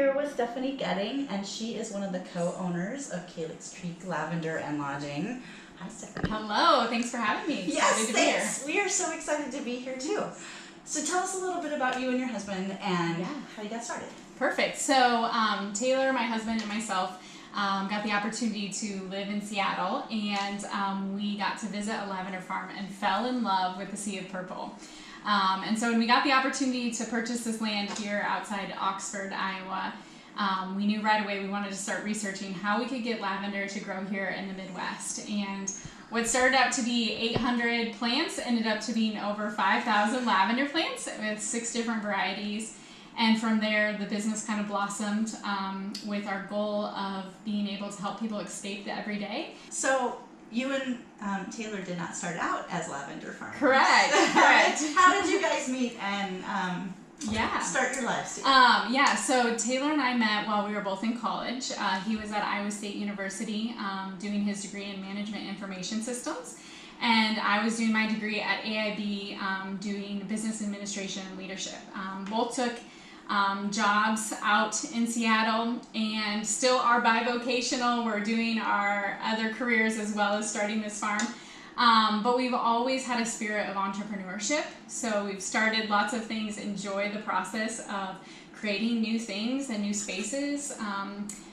here with Stephanie Getting, and she is one of the co-owners of Calyx Creek Lavender and Lodging. Hi, Stephanie. Hello, thanks for having me. Yes, thanks. We are so excited to be here too. So tell us a little bit about you and your husband and how you got started. Perfect. So Taylor, my husband, and myself got the opportunity to live in Seattle, and we got to visit a lavender farm and fell in love with the Sea of Purple. And so when we got the opportunity to purchase this land here outside Oxford, Iowa, we knew right away we wanted to start researching how we could get lavender to grow here in the Midwest. And what started out to be 800 plants ended up to being over 5,000 lavender plants with 6 different varieties. And from there, the business kind of blossomed with our goal of being able to help people escape the everyday. So you and Taylor did not start out as lavender farmers. Correct. Correct. How did you guys meet and start your lives together? So Taylor and I met while we were both in college. He was at Iowa State University doing his degree in Management Information Systems. And I was doing my degree at AIB doing Business Administration and Leadership. Both took jobs out in Seattle and still are bivocational. We're doing our other careers as well as starting this farm. But we've always had a spirit of entrepreneurship. So we've started lots of things, enjoy the process of creating new things and new spaces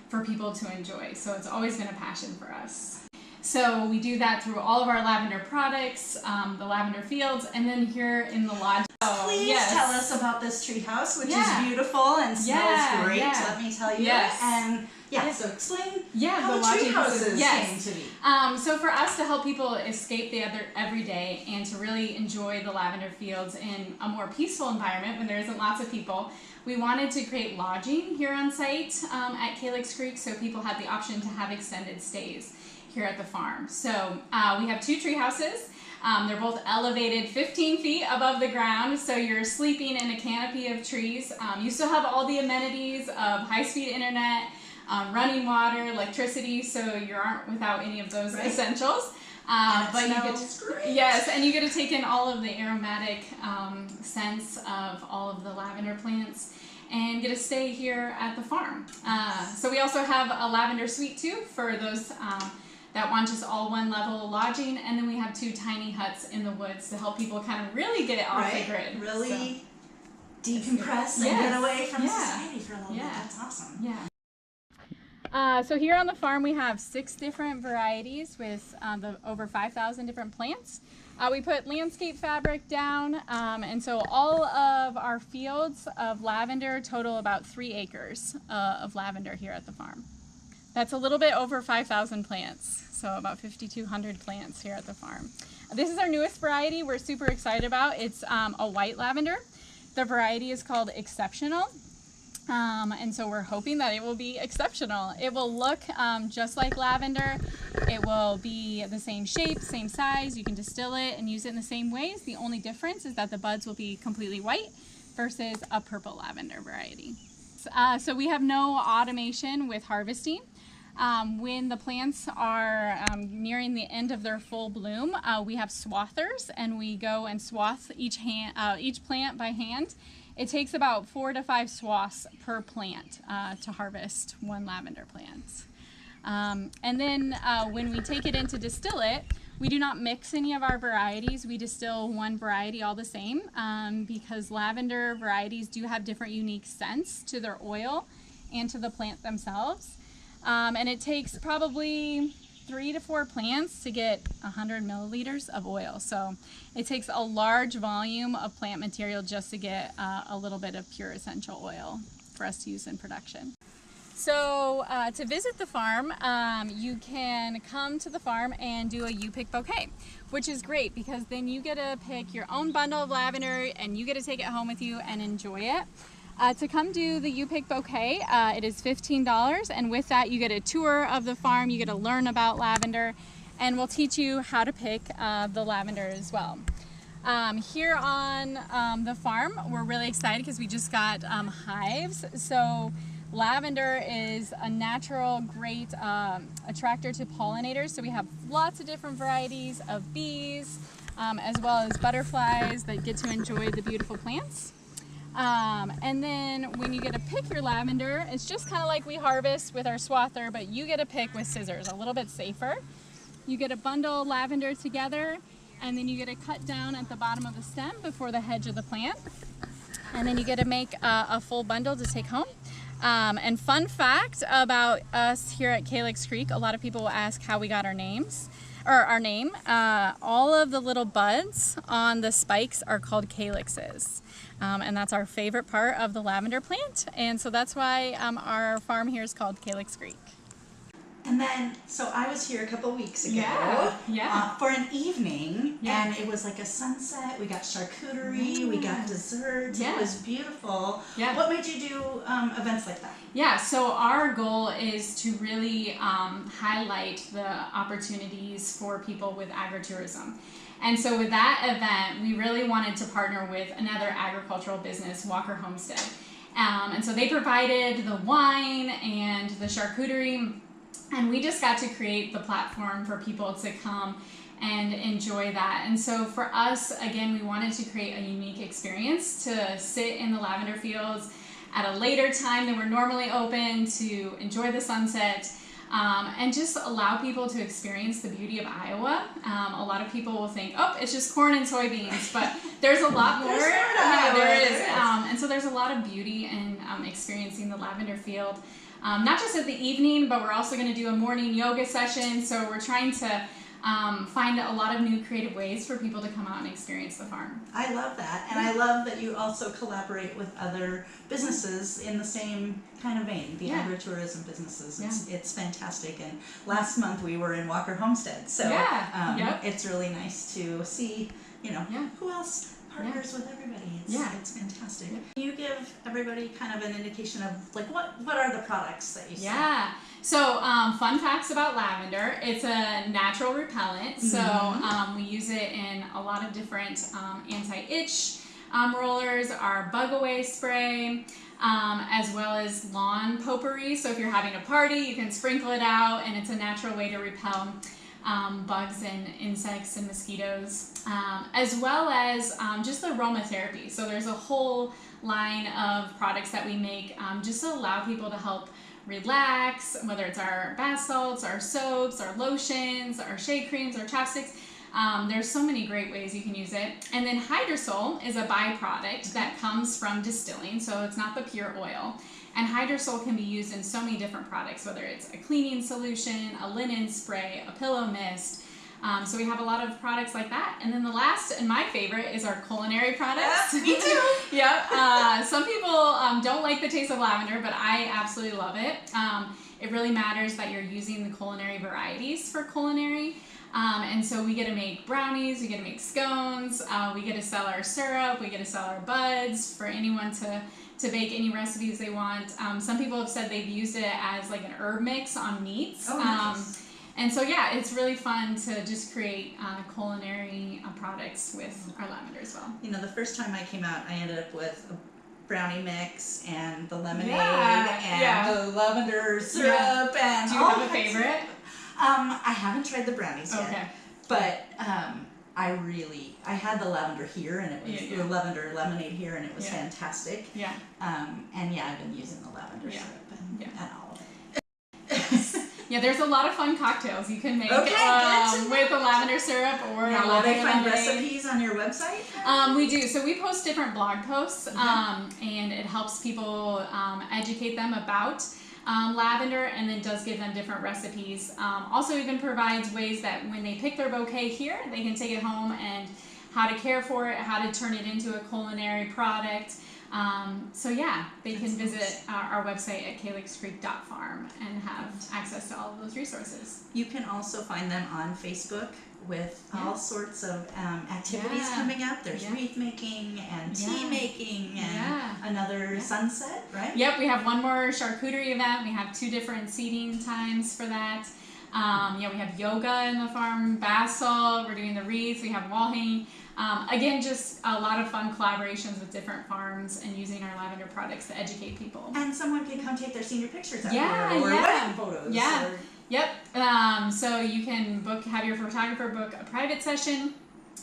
for people to enjoy. So it's always been a passion for us. So we do that through all of our lavender products, the lavender fields, and then here in the lodge. Please tell us about this treehouse, which is beautiful and smells great, let me tell you. And so explain how the treehouses came to be. So for us to help people escape the everyday and to really enjoy the lavender fields in a more peaceful environment when there isn't lots of people, we wanted to create lodging here on site at Calyx Creek so people had the option to have extended stays here at the farm. So we have 2 tree houses. They're both elevated 15 feet above the ground, so you're sleeping in a canopy of trees. You still have all the amenities of high-speed internet, running water, electricity, so you aren't without any of those essentials. But you get to, and you get to take in all of the aromatic scents of all of the lavender plants and get to stay here at the farm. So we also have a lavender suite too for those that want just all one level lodging, and then we have 2 tiny huts in the woods to help people kind of really get it off the grid. Really decompress and get away from society for a little bit. That's awesome. So here on the farm we have 6 different varieties with over 5,000 different plants. We put landscape fabric down, and so all of our fields of lavender total about 3 acres of lavender here at the farm. That's a little bit over 5,000 plants, so about 5,200 plants here at the farm. This is our newest variety we're super excited about. It's a white lavender. The variety is called Exceptional, and so we're hoping that it will be exceptional. It will look just like lavender. It will be the same shape, same size. You can distill it and use it in the same ways. The only difference is that the buds will be completely white versus a purple lavender variety. So we have no automation with harvesting. When the plants are nearing the end of their full bloom, we have swathers, and we go and swath each plant by hand. It takes about 4 to 5 swaths per plant to harvest 1 lavender plant. And then when we take it in to distill it, we do not mix any of our varieties. We distill 1 variety all the same because lavender varieties do have different unique scents to their oil and to the plant themselves. And it takes probably 3 to 4 plants to get 100 milliliters of oil. So it takes a large volume of plant material just to get a little bit of pure essential oil for us to use in production. So to visit the farm, you can come to the farm and do a You Pick bouquet, which is great because then you get to pick your own bundle of lavender and you get to take it home with you and enjoy it. To come do the You Pick bouquet, it is $15, and with that you get a tour of the farm, you get to learn about lavender, and we'll teach you how to pick the lavender as well. Here on the farm, we're really excited because we just got hives. So lavender is a natural, great attractor to pollinators, so we have lots of different varieties of bees, as well as butterflies that get to enjoy the beautiful plants. And then when you get to pick your lavender, it's just kind of like we harvest with our swather, but you get to pick with scissors, a little bit safer. You get to bundle lavender together, and then you get to cut down at the bottom of the stem before the hedge of the plant. And then you get to make a full bundle to take home. And fun fact about us here at Calyx Creek, a lot of people will ask how we got our names, or our name. All of the little buds on the spikes are called calyxes. And that's our favorite part of the lavender plant. And so that's why our farm here is called Calyx Creek. And then, so I was here a couple weeks ago for an evening, and it was like a sunset. We got charcuterie, we got desserts. It was beautiful. What made you do events like that? Yeah, so our goal is to really highlight the opportunities for people with agritourism. And so with that event, we really wanted to partner with another agricultural business, Walker Homestead. And so they provided the wine and the charcuterie, and we just got to create the platform for people to come and enjoy that. And so for us, again, we wanted to create a unique experience to sit in the lavender fields at a later time than we're normally open, to enjoy the sunset, and just allow people to experience the beauty of Iowa. A lot of people will think, oh, it's just corn and soybeans, but there's a lot more. There is. And so there's a lot of beauty in experiencing the lavender field. Not just at the evening, but we're also going to do a morning yoga session. So we're trying to find a lot of new creative ways for people to come out and experience the farm. I love that. And I love that you also collaborate with other businesses in the same kind of vein, the agritourism businesses. It's fantastic. And last month we were in Walker Homestead. So it's really nice to see, who else partners with everybody. It's fantastic. Can you give everybody kind of an indication of like what are the products that you sell? So fun facts about lavender. It's a natural repellent. So we use it in a lot of different anti-itch rollers, our bug away spray, as well as lawn potpourri. So if you're having a party, you can sprinkle it out, and it's a natural way to repel bugs and insects and mosquitoes, as well as just aromatherapy. So there's a whole line of products that we make just to allow people to help relax, whether it's our bath salts, our soaps, our lotions, our shea creams, our chapsticks. There's so many great ways you can use it. And then hydrosol is a byproduct that comes from distilling, so it's not the pure oil. And hydrosol can be used in so many different products, whether it's a cleaning solution, a linen spray, a pillow mist. So we have a lot of products like that. And then the last, and my favorite, is our culinary products. Me too. Some people don't like the taste of lavender, but I absolutely love it. It really matters that you're using the culinary varieties for culinary. And so we get to make brownies, we get to make scones, we get to sell our syrup, we get to sell our buds for anyone to bake any recipes they want. Some people have said they've used it as like an herb mix on meats. Nice. And so it's really fun to just create culinary products with our lavender as well. The first time I came out, I ended up with a brownie mix and the lemonade and the lavender syrup. And do you have a favorite? I haven't tried the brownies yet, but I had the lavender here, and it was the lavender lemonade here, and it was fantastic. And I've been using the lavender syrup and all of it. There's a lot of fun cocktails you can make with the lavender syrup or will they find recipes on your website? We do. So we post different blog posts, and it helps people educate them about lavender, and then does give them different recipes. Also even provides ways that when they pick their bouquet here, they can take it home, and how to care for it, how to turn it into a culinary product. They can visit our website at calyxcreek.farm and have access to all of those resources. You can also find them on Facebook with all sorts of activities coming up. There's wreath making and tea making and another sunset, right? Yep, we have one more charcuterie event. We have 2 different seating times for that. We have yoga in the farm, bath salt, we're doing the wreaths, we have wall hanging. Again, just a lot of fun collaborations with different farms and using our lavender products to educate people. And someone can come take their senior pictures out there, or wedding photos. So you can have your photographer book a private session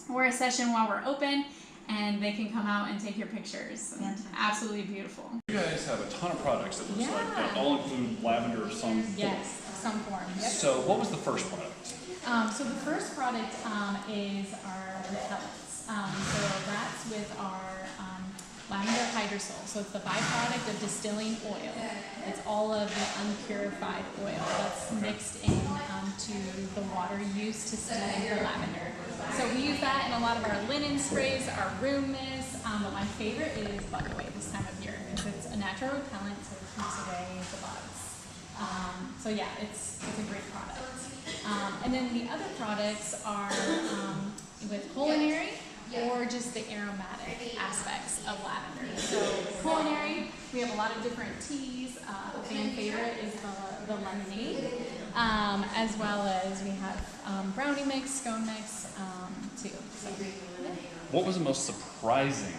or a session while we're open, and they can come out and take your pictures. Absolutely beautiful. You guys have a ton of products, it looks like, that all include lavender of some form. Yes, some form. Yep. So what was the first product? So the first product is our repellents. So that's with our lavender hydrosol. So it's the byproduct of distilling oil. It's all of the unpurified oil that's mixed in to the water used to steam the lavender. So we use that in a lot of our linen sprays, our room mist, but my favorite is bug away this time of year. It's a natural repellent, so it keeps away the bugs. So yeah, it's a great product. And then the other products are with culinary or just the aromatic aspects of lavender. So culinary, we have a lot of different teas. A fan favorite is the lemonade, as well as we have brownie mix, scone mix too. So, yeah. What was the most surprising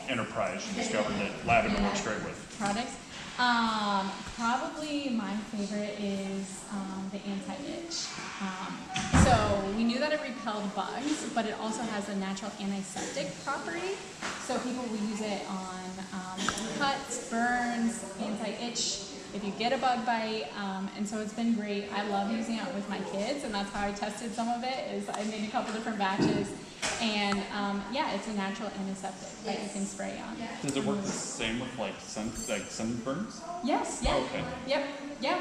enterprise you discovered that lavender works great with? Products? Probably my favorite is the anti-itch. So we knew that it repelled bugs, but it also has a natural antiseptic property. So people will use it on cuts, burns, anti-itch, if you get a bug bite, and so it's been great. I love using it with my kids, and that's how I tested some of it, is I made a couple different batches, and yeah, it's a natural antiseptic that you can spray on. Does it work the same with like sunburns? Yes, yeah. Okay. Yep,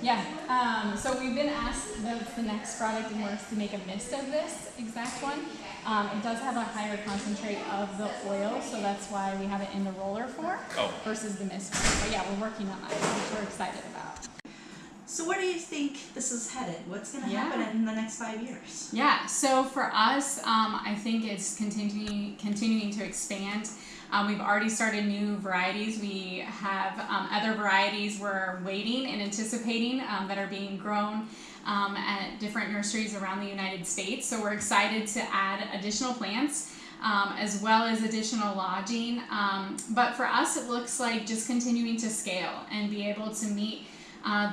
yeah. So we've been asked, that's the next product in works, to make a mist of this exact one. It does have a higher concentrate of the oil, so that's why we have it in the roller form versus the mist form. But yeah, we're working on that, which we're excited about. So where do you think this is headed? What's going to happen in the next 5 years? Yeah, so for us, I think it's continuing to expand. We've already started new varieties. We have other varieties we're waiting and anticipating that are being grown at different nurseries around the United States. So we're excited to add additional plants as well as additional lodging. But for us, it looks like just continuing to scale and be able to meet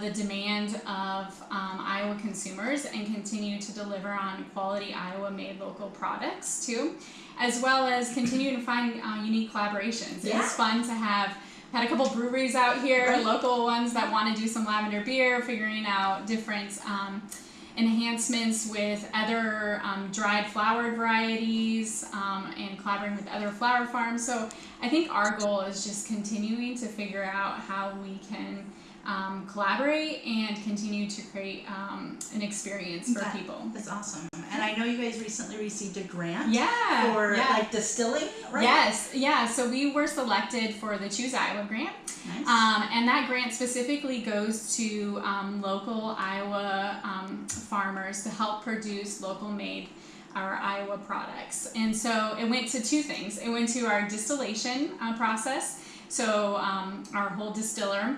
the demand of Iowa consumers and continue to deliver on quality Iowa-made local products too, as well as continue to find unique collaborations. Yeah. It's fun to have had a couple breweries out here, local ones that want to do some lavender beer, figuring out different enhancements with other dried flowered varieties and collaborating with other flower farms. So I think our goal is just continuing to figure out how we can collaborate and continue to create an experience for people. That's awesome. And I know you guys recently received a grant for like distilling, right? Yes, yeah. So we were selected for the Choose Iowa grant. Nice. And that grant specifically goes to local Iowa farmers to help produce local made our Iowa products. And so it went to two things. It went to our distillation process, so our whole distiller,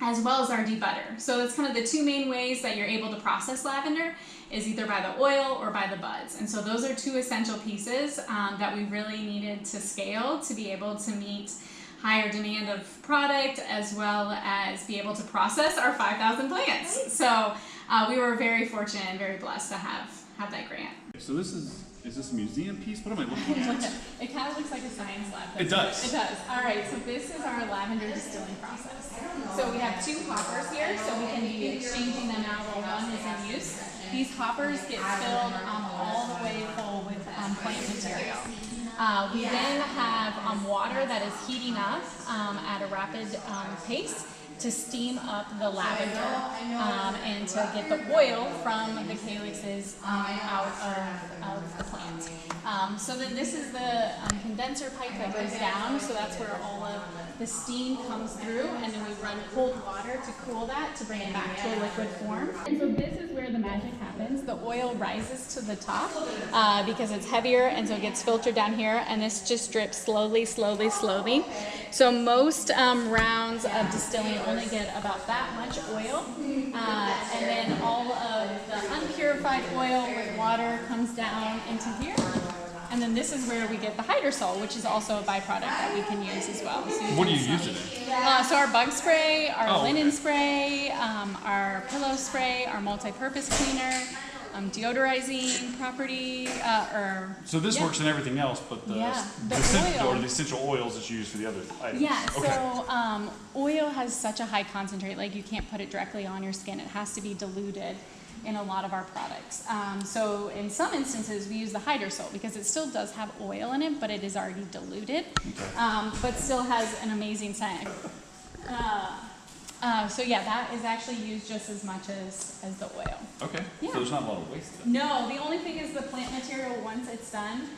as well as our debutter. So that's kind of the two main ways that you're able to process lavender, is either by the oil or by the buds. And so those are two essential pieces that we really needed to scale to be able to meet higher demand of product, as well as be able to process our 5,000 plants. So we were very fortunate and very blessed to have that grant. So this is this a museum piece? What am I looking at? It kind of looks like a science lab. It does. It does. All right, so this is our lavender distilling process. So we have two hoppers here, so we can be exchanging them out while one is in use. These hoppers get filled all the way full with plant material. We then have water that is heating up at a rapid pace to steam up the lavender and to get the oil from the calyxes out of the plant. So then this is the condenser pipe that goes down, so that's where all of the steam comes through, and then we run cold water to cool that to bring it back to a liquid form. And so this is where the magic happens. The oil rises to the top because it's heavier, and so it gets filtered down here, and this just drips slowly, slowly, slowly. So most rounds of distilling only get about that much oil, and then all of the unpurified oil with water comes down into here. And then this is where we get the hydrosol, which is also a byproduct that we can use as well. So What do you use it in? So our bug spray, our linen spray, our pillow spray, our multi-purpose cleaner, deodorizing property, or So this yeah. works in everything else, but the essential oils that you use for the other items. Yeah, Okay. so oil has such a high concentrate, like you can't put it directly on your skin. It has to be diluted in a lot of our products. So in some instances, we use the hydrosol because it still does have oil in it, but it is already diluted, but still has an amazing scent. So yeah, that is actually used just as much as the oil. Okay. Yeah. So there's not a lot of waste then. No, the only thing is the plant material once it's done.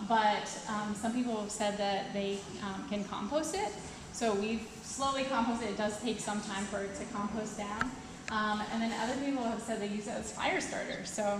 But some people have said that they can compost it. So we've slowly composted it. It does take some time for it to compost down. And then other people have said they use it as fire starter. So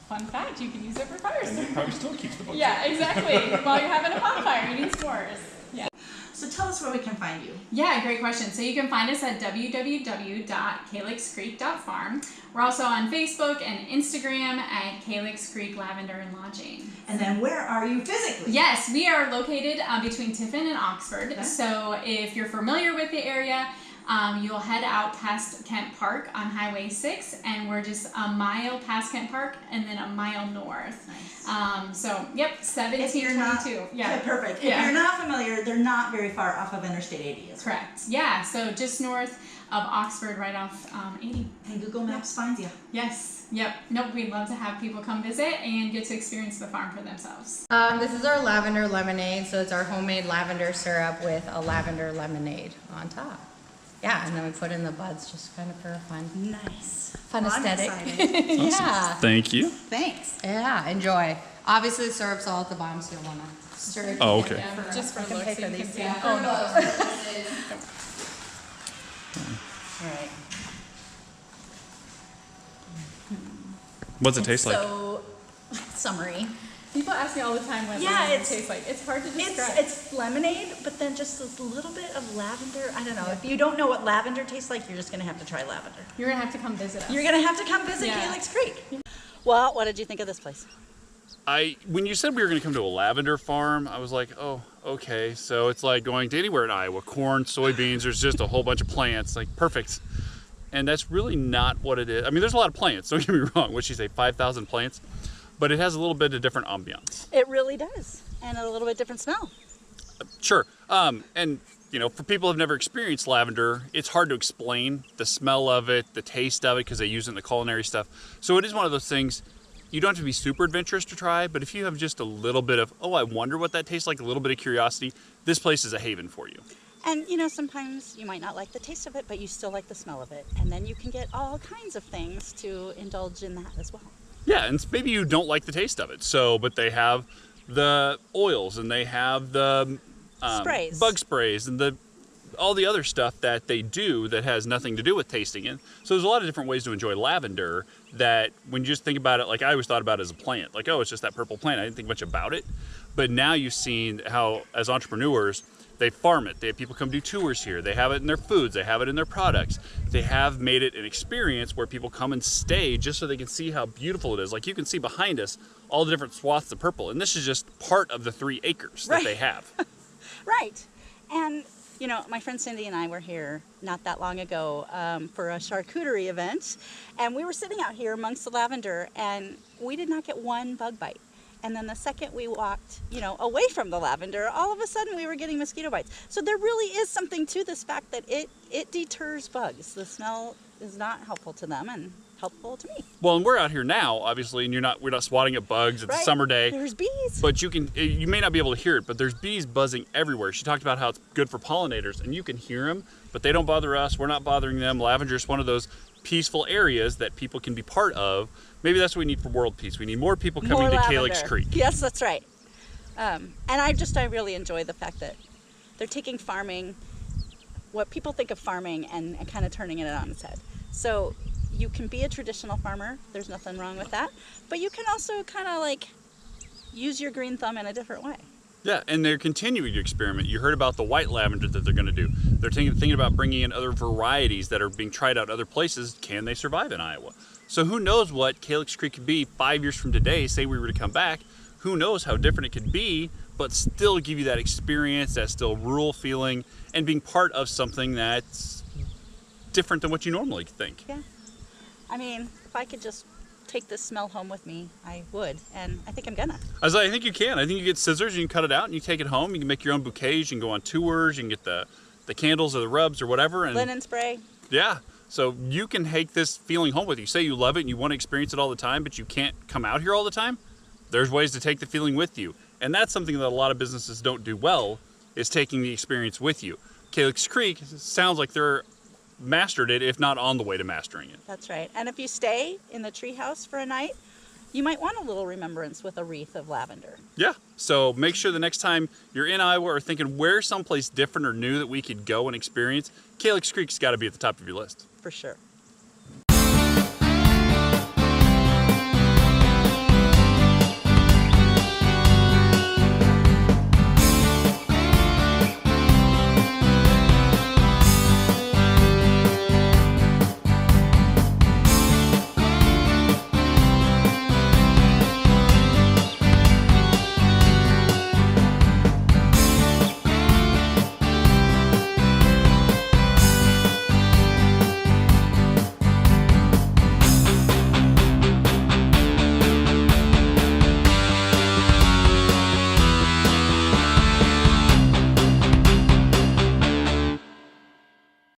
fun fact, you can use it for fire And starter. it probably still keeps the bugs Yeah, out. exactly. While you're having a bonfire, eating s'mores. Yeah. So tell us where we can find you. Yeah, great question. So you can find us at www.calyxcreek.farm. We're also on Facebook and Instagram at Calyx Creek Lavender and Lodging. And then where are you physically? Yes, we are located between Tiffin and Oxford. Okay. So if you're familiar with the area, you'll head out past Kent Park on Highway 6, and we're just a mile past Kent Park and then a mile north. Nice. So, yep, 1722. Yeah, perfect. Yeah. If you're not familiar, they're not very far off of Interstate 80. Correct. Yeah, so just north of Oxford, right off 80. And Google Maps finds you. Yes. Yep. Nope. We'd love to have people come visit and get to experience the farm for themselves. This is our lavender lemonade. So it's our homemade lavender syrup with a lavender lemonade on top. Yeah, and then we put in the buds just kind of for a fun Nice. Fun Well, aesthetic. I'm excited. Yeah. Thank you. Thanks. Yeah, enjoy. Obviously the syrup's all at the bottom, so you'll want to stir it. Oh, okay. Yeah, just for I can looks, pay so for you can these. see. Yeah. Oh no. All right. What's it taste like? So, summary. People ask me all the time what Yeah, lavender it's- tastes like. It's hard to describe. It's lemonade, but then just a little bit of lavender. I don't know. If you don't know what lavender tastes like, you're just going to have to try lavender. You're gonna have to come visit us. You're going to have to come visit Yeah. Calyx Creek. Well, what did you think of this place? When you said we were going to come to a lavender farm, I was like, oh, okay. So it's like going to anywhere in Iowa. Corn, soybeans, there's just a whole bunch of plants. Like, perfect. And that's really not what it is. I mean, there's a lot of plants. Don't get me wrong. What'd she say, 5,000 plants? But it has a little bit of different ambiance. It really does. And a little bit different smell. Sure. And, you know, for people who've never experienced lavender, it's hard to explain the smell of it, the taste of it, because they use it in the culinary stuff. So it is one of those things, you don't have to be super adventurous to try, but if you have just a little bit of, oh, I wonder what that tastes like, a little bit of curiosity, this place is a haven for you. And you know, sometimes you might not like the taste of it, but you still like the smell of it. And then you can get all kinds of things to indulge in that as well. Yeah, and maybe you don't like the taste of it. So, but they have the oils and they have the Sprays. bug sprays and all the other stuff that they do that has nothing to do with tasting it. So there's a lot of different ways to enjoy lavender that when you just think about it, like I always thought about it as a plant, like, oh, it's just that purple plant. I didn't think much about it. But now you've seen how, as entrepreneurs, they farm it. They have people come do tours here. They have it in their foods. They have it in their products. They have made it an experience where people come and stay just so they can see how beautiful it is. Like you can see behind us all the different swaths of purple. And this is just part of the 3 acres that they have. Right. And, you know, my friend Cindy and I were here not that long ago for a charcuterie event. And we were sitting out here amongst the lavender and we did not get one bug bite. And then the second we walked, you know, away from the lavender, all of a sudden we were getting mosquito bites. So there really is something to this fact that it deters bugs. The smell is not helpful to them and helpful to me. Well, and we're out here now, obviously, and we're not swatting at bugs. It's a summer day. There's bees. But you may not be able to hear it, but there's bees buzzing everywhere. She talked about how it's good for pollinators, and you can hear them, but they don't bother us. We're not bothering them. Lavender is one of those peaceful areas that people can be part of. Maybe that's what we need for world peace. We need more people coming More to lavender. Calyx Creek. Yes, that's right. And I really enjoy the fact that they're taking farming, what people think of farming, and kind of turning it on its head. So you can be a traditional farmer. There's nothing wrong with that. But you can also kind of like use your green thumb in a different way. Yeah, and they're continuing to experiment. You heard about the white lavender that they're going to do. They're thinking about bringing in other varieties that are being tried out other places. Can they survive in Iowa? So who knows what Calyx Creek could be 5 years from today, say we were to come back. Who knows how different it could be, but still give you that experience, that still rural feeling, and being part of something that's different than what you normally think. Yeah. I mean, if I could just take this smell home with me, I would, and I think I'm gonna. I think you can. I think you get scissors and you cut it out and you take it home. You can make your own bouquets. You can go on tours. You can get the candles or the rubs or whatever. And Linen spray. yeah. So you can take this feeling home with you. Say you love it and you want to experience it all the time, but you can't come out here all the time. There's ways to take the feeling with you. And that's something that a lot of businesses don't do well, is taking the experience with you. Calyx Creek sounds like they're mastered it, if not on the way to mastering it. That's right. And if you stay in the treehouse for a night, you might want a little remembrance with a wreath of lavender. Yeah. So make sure the next time you're in Iowa or thinking where's someplace different or new that we could go and experience, Calyx Creek's got to be at the top of your list. For sure.